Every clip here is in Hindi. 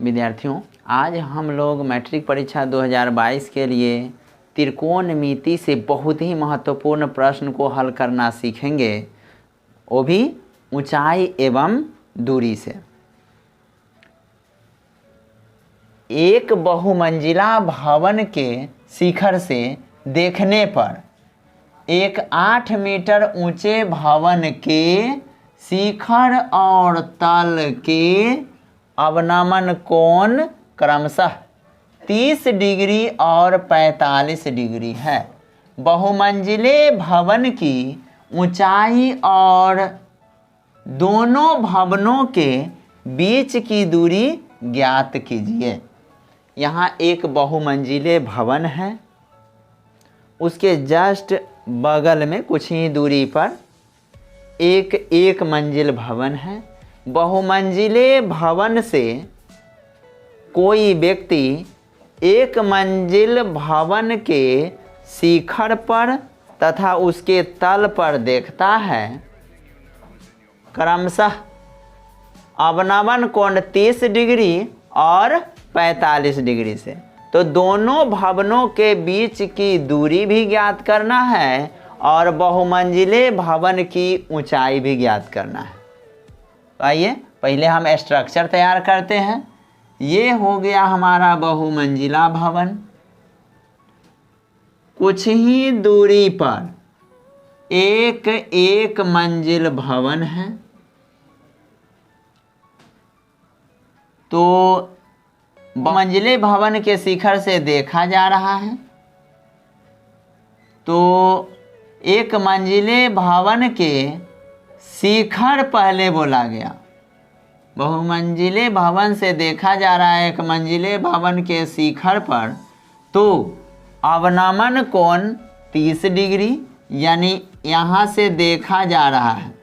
विद्यार्थियों, आज हम लोग मैट्रिक परीक्षा 2022 के लिए त्रिकोणमिति से बहुत ही महत्वपूर्ण प्रश्न को हल करना सीखेंगे, वो भी ऊंचाई एवं दूरी से। एक बहुमंजिला भवन के शिखर से देखने पर एक 8 मीटर ऊंचे भवन के शिखर और तल के अवनमन कोण क्रमशः 30 डिग्री और 45 डिग्री है। बहुमंजिले भवन की ऊंचाई और दोनों भवनों के बीच की दूरी ज्ञात कीजिए। यहाँ एक बहुमंजिले भवन है, उसके जस्ट बगल में कुछ ही दूरी पर एक मंजिल भवन है। बहुमंजिले भवन से कोई व्यक्ति एक मंजिल भवन के शिखर पर तथा उसके तल पर देखता है, क्रमशः अवनमन कोण 30 डिग्री और 45 डिग्री से। तो दोनों भवनों के बीच की दूरी भी ज्ञात करना है और बहुमंजिले भवन की ऊंचाई भी ज्ञात करना है। तो आइए पहले हम स्ट्रक्चर तैयार करते हैं। ये हो गया हमारा बहुमंजिला भवन। कुछ ही दूरी पर एक मंजिल भवन है। तो बहुमंजिले भवन के शिखर से देखा जा रहा है, तो एक मंजिले भवन के शिखर पहले बोला गया। बहुमंजिले भवन से देखा जा रहा है एक मंजिले भवन के शिखर पर, तो अवनमन कोण 30 डिग्री, यानी यहाँ से देखा जा रहा है,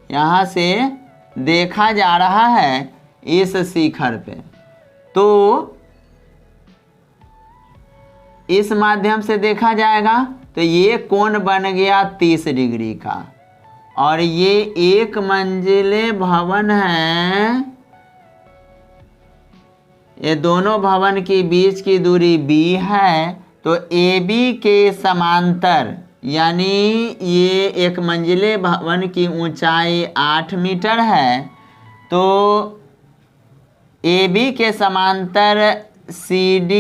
यहाँ से देखा जा रहा है इस शिखर पे। तो इस माध्यम से देखा जाएगा तो ये कोण बन गया 30 डिग्री का। और ये एक मंजिले भवन है, ये दोनों भवन के बीच की दूरी b है। तो AB के समांतर, यानी ये एक मंजिले भवन की ऊंचाई 8 मीटर है, तो AB के समांतर CD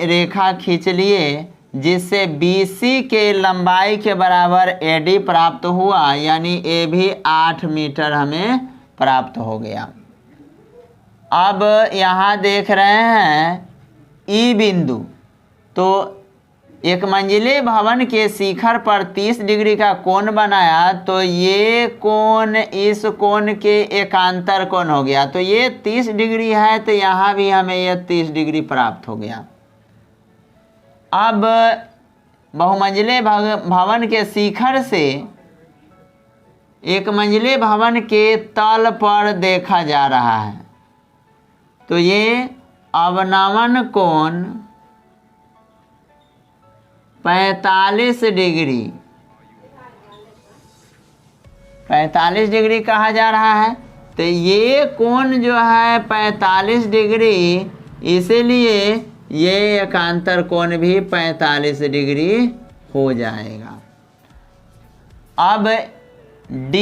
रेखा खींच लिए, जिससे BC के लंबाई के बराबर AD प्राप्त हुआ, यानी A भी 8 मीटर हमें प्राप्त हो गया। अब यहाँ देख रहे हैं E बिंदु, तो एक मंजिले भवन के शिखर पर 30 डिग्री का कोण बनाया, तो ये कोण इस कोण के एकांतर कोण हो गया। तो ये 30 डिग्री है, तो यहाँ भी हमें ये 30 डिग्री प्राप्त हो गया। अब बहुमंजिले भवन के शिखर से एक मंजिले भवन के तल पर देखा जा रहा है, तो ये अवनमन कोण 45 डिग्री कहा जा रहा है। तो ये कोण जो है 45 डिग्री, इसीलिए ये एकांतर कोण भी 45 डिग्री हो जाएगा। अब D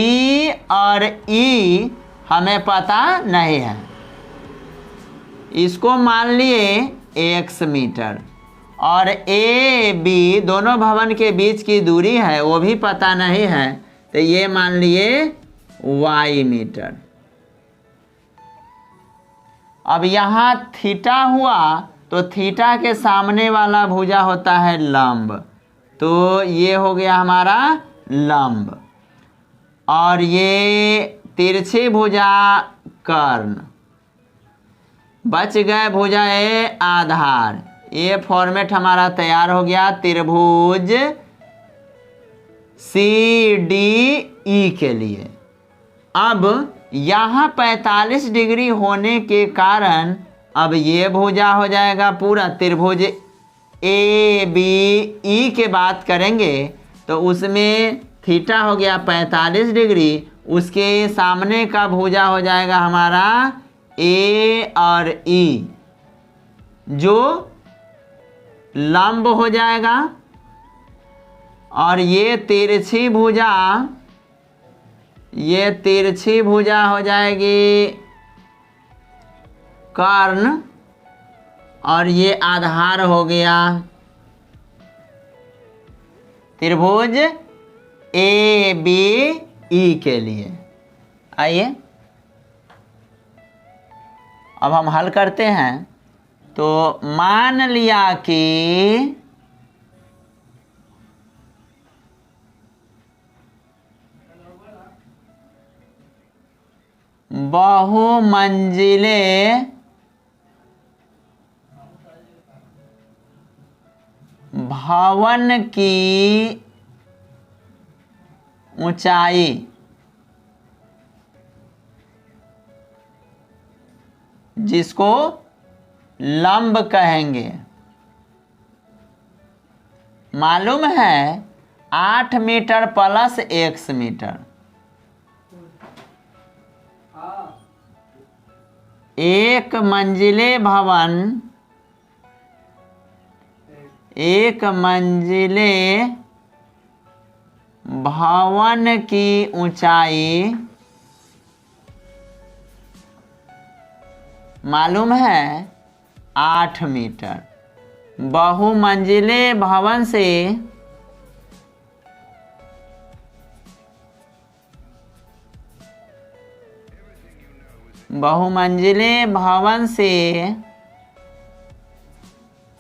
और E हमें पता नहीं है, इसको मान लिए x मीटर, और AB दोनों भवन के बीच की दूरी है, वो भी पता नहीं है, तो ये मान लिए y मीटर। अब यहाँ थीटा हुआ, तो थीटा के सामने वाला भुजा होता है लंब, तो ये हो गया हमारा लंब। और ये तिरछी भुजा कर्ण, बच गए भुजा ए आधार। ये फॉर्मेट हमारा तैयार हो गया त्रिभुज CDE के लिए। अब यहाँ 45 डिग्री होने के कारण अब ये भुजा हो जाएगा पूरा त्रिभुज ABE के बात करेंगे तो उसमें थीटा हो गया 45 डिग्री उसके सामने का भुजा हो जाएगा हमारा ए और ई, जो लंब हो जाएगा, और ये तिरछी भुजा हो जाएगी कर्ण, और ये आधार हो गया त्रिभुज ए बी ई के लिए। आइए अब हम हल करते हैं। तो मान लिया कि बहुमंजिले भवन की ऊंचाई जिसको लंब कहेंगे, मालूम है 8 मीटर प्लस x मीटर। एक मंजिले भवन की ऊंचाई मालूम है 8 मीटर। बहुमंजिले भवन से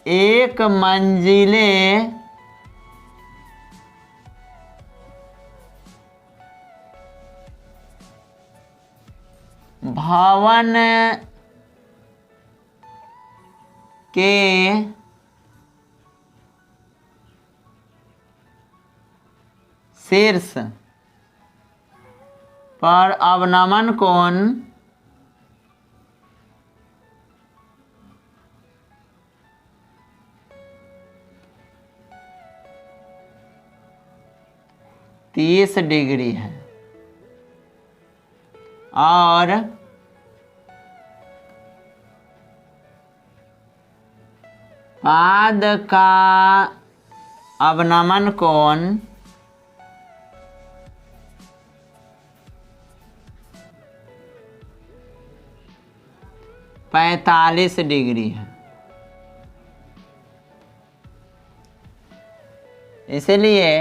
एक मंजिले भवन के शीर्ष पर अवनमन कोण 30 डिग्री है, और पाद का अवनमन कोण 45 डिग्री है। इसलिए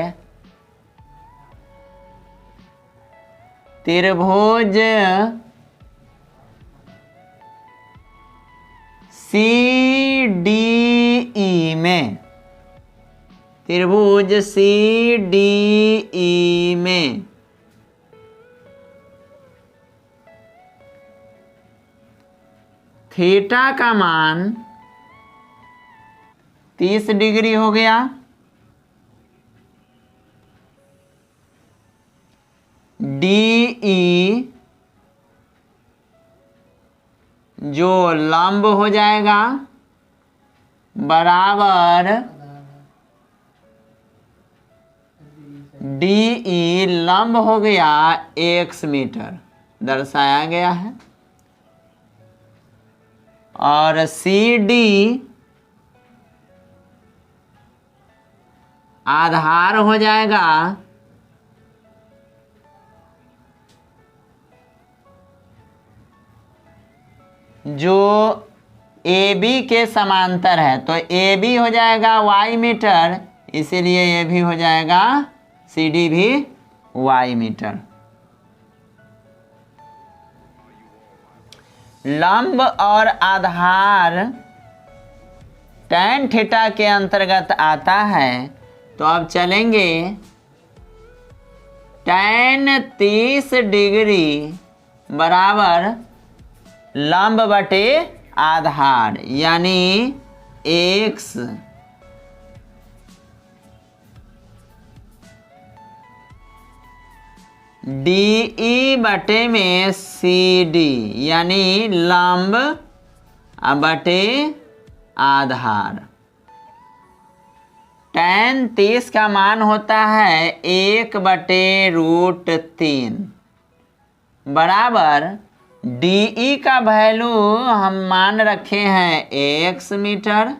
त्रिभुज CDE में थीटा का मान 30 डिग्री हो गया। DE जो लंब हो जाएगा बराबर DE लंब हो गया x मीटर दर्शाया गया है, और CD आधार हो जाएगा जो AB के समांतर है। तो AB हो जाएगा y मीटर, इसीलिए ये भी हो जाएगा CD भी y मीटर। लंब और आधार tan थीटा के अंतर्गत आता है। तो अब चलेंगे tan 30 डिग्री बराबर लंब बटे आधार यानी x DE बटे में CD यानी लंब बटे आधार। tan 30 का मान होता है 1/√3 बराबर DE का वैल्यू हम मान रखे हैं x मीटर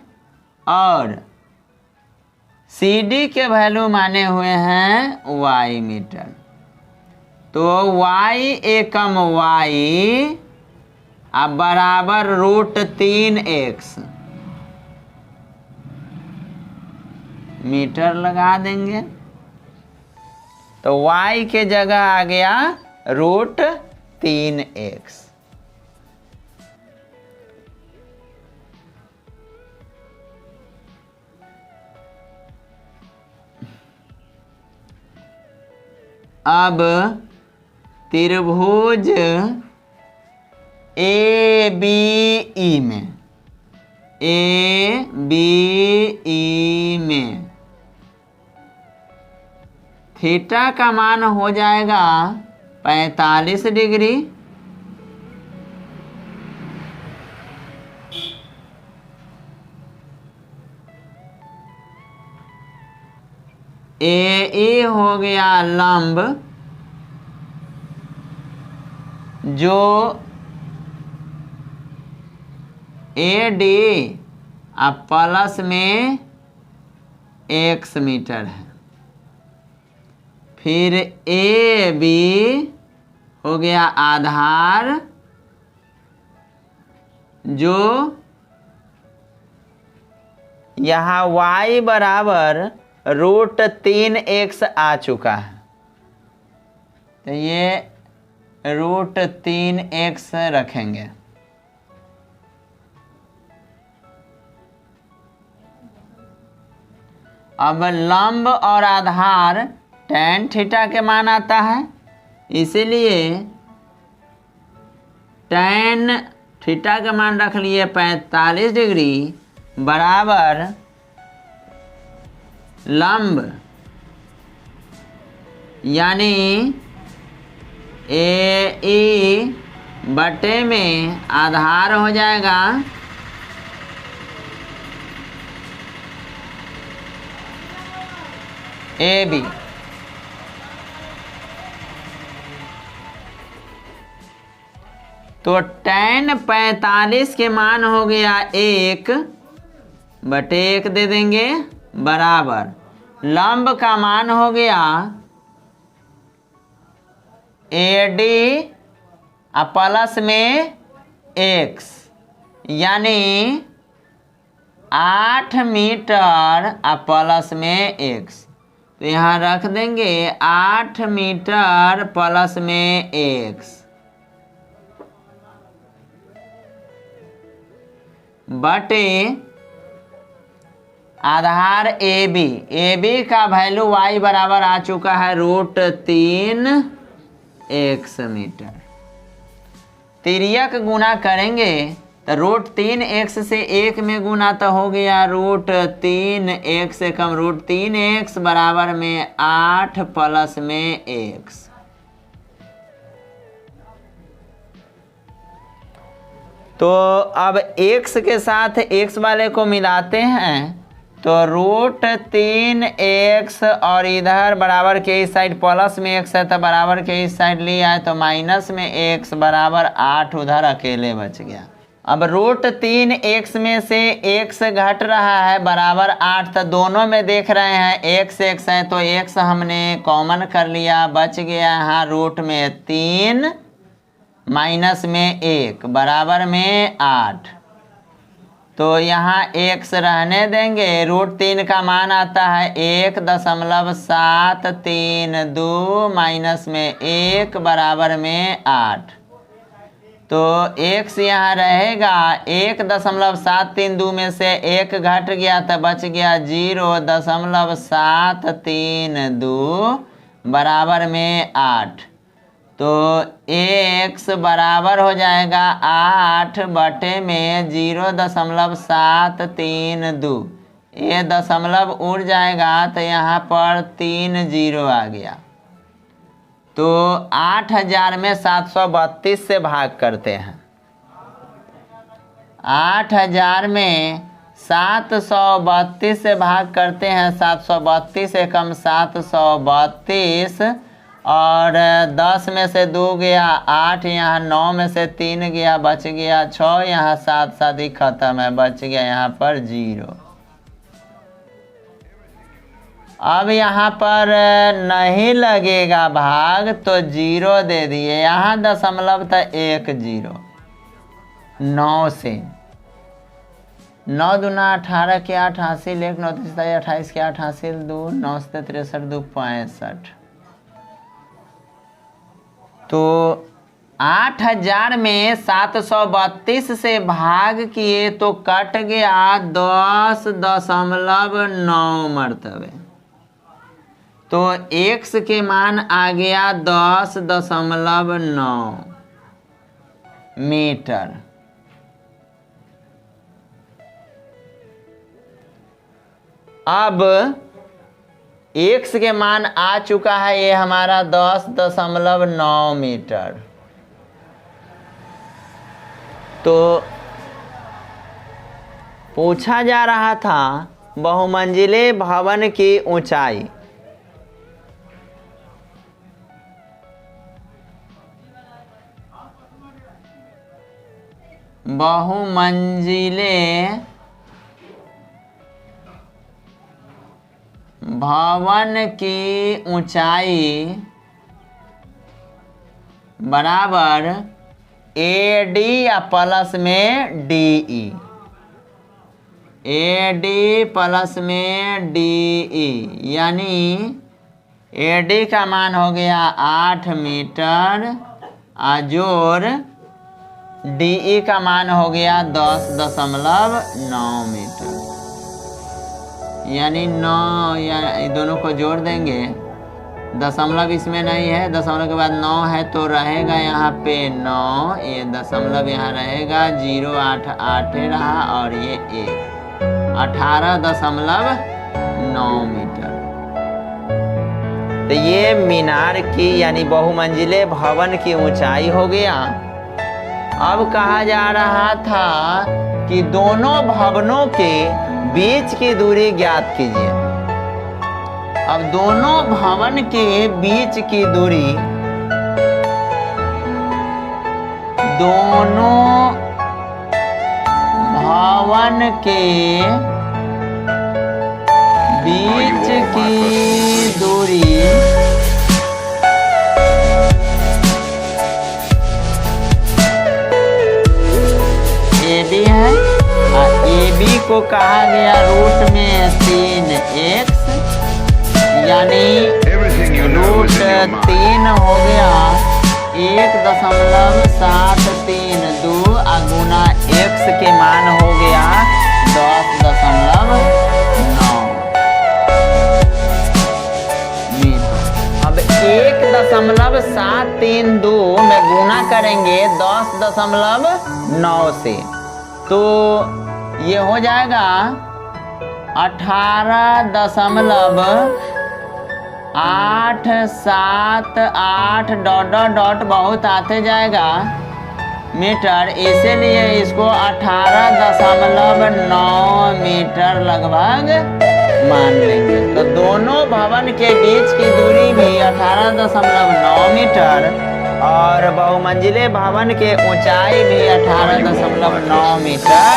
और CD के वैल्यू माने हुए हैं y मीटर। तो y एकम y अब बराबर √3x मीटर लगा देंगे। तो y के जगह आ गया √3x। अब त्रिभुज ABE में थीटा का मान हो जाएगा 45 डिग्री। AE हो गया लंब जो AD अब प्लस में x मीटर है। फिर AB हो गया आधार जो यहाँ y बराबर √3x आ चुका है। तो ये √3x रखेंगे। अब लंब और आधार tan थीटा के मान आता है, इसीलिए tan थीटा का मान रख लिए 45 डिग्री बराबर लंब यानी AE बटे में आधार हो जाएगा AB। तो tan 45 के मान हो गया 1 बटे 1 दे देंगे बराबर लंब का मान हो गया AD प्लस में x यानी 8 मीटर प्लस में x। तो यहाँ रख देंगे 8 मीटर प्लस में x बटे आधार AB का वैल्यू y बराबर आ चुका है √3x मीटर। तिर्यक गुना करेंगे तो √3x से 1 में गुना तो हो गया √3x से कम √3x बराबर में 8 प्लस में x। तो अब x के साथ x वाले को मिलाते हैं तो √3x और इधर बराबर के इस साइड प्लस में x है तो बराबर के इस साइड लिया है तो माइनस में x बराबर 8 उधर अकेले बच गया। अब √3x में से x घट रहा है बराबर 8 तो दोनों में देख रहे हैं x है तो x हमने कॉमन कर लिया, बच गया यहाँ रूट में 3 माइनस में 1 बराबर में 8। तो यहाँ x रहने देंगे। √3 का मान आता है 1.732 माइनस में 1 बराबर में 8। तो x यहाँ रहेगा 1.732 में से 1 घट गया तो बच गया 0.732 बराबर में 8। तो x बराबर हो जाएगा 8 बटे में 0.732। ये दशमलव उड़ जाएगा तो यहाँ पर 3 0 आ गया। तो 8000 में 732 से भाग करते हैं। 8000 में 732 से भाग करते हैं। 732 एकम 732 और 10 में से 2 गया 8, यहाँ 9 में से 3 गया बच गया 6, यहाँ 7 7 ही खत्म है, बच गया यहाँ पर 0। अब यहाँ पर नहीं लगेगा भाग तो 0 दे दिए, यहाँ दशमलव था 1 0। 9 से 9 दूना 18 के 8 हासिल 1 9 28 के 8 हासिल 2 9 से 63 2 65। तो 8000 में 732 से भाग किए तो कट गया 10.9 मरतबे। तो x के मान आ गया 10.9 मीटर। अब x के मान आ चुका है ये हमारा 10.9 मीटर। तो पूछा जा रहा था बहुमंजिले भवन की ऊंचाई। बहुमंजिले भवन की ऊंचाई बराबर AD या प्लस में DE, AD प्लस में DE, यानी AD का मान हो गया 8 मीटर जोड़ DE का मान हो गया 10.9 मीटर, यानी 9, या दोनों को जोड़ देंगे। दशमलव इसमें नहीं है, दशमलव के बाद 9 है तो रहेगा यहाँ पे 9, ये दशमलव यहाँ रहेगा 0 8 8 रहा और ये 1 18.9 मीटर। तो ये मीनार की यानी बहुमंजिले भवन की ऊंचाई हो गया। अब कहा जा रहा था कि दोनों भवनों के बीच की दूरी ज्ञात कीजिए। अब दोनों भवन के बीच की दूरी, दोनों भवन के बीच की दूरी AB है। AB को कहा गया रूट में 3x, यानी रूट 3 हो गया 1.732 गुना x के मान हो गया 10.9 मीटर। अब 1.732 में गुना करेंगे 10.9 से, तो ये हो जाएगा 18.878 डॉट बहुत आते जाएगा मीटर, इसीलिए इसको 18.9 मीटर लगभग मान लेंगे। तो दोनों भवन के बीच की दूरी भी 18.9 मीटर और बहुमंजिले भवन के ऊंचाई भी 18.9 मीटर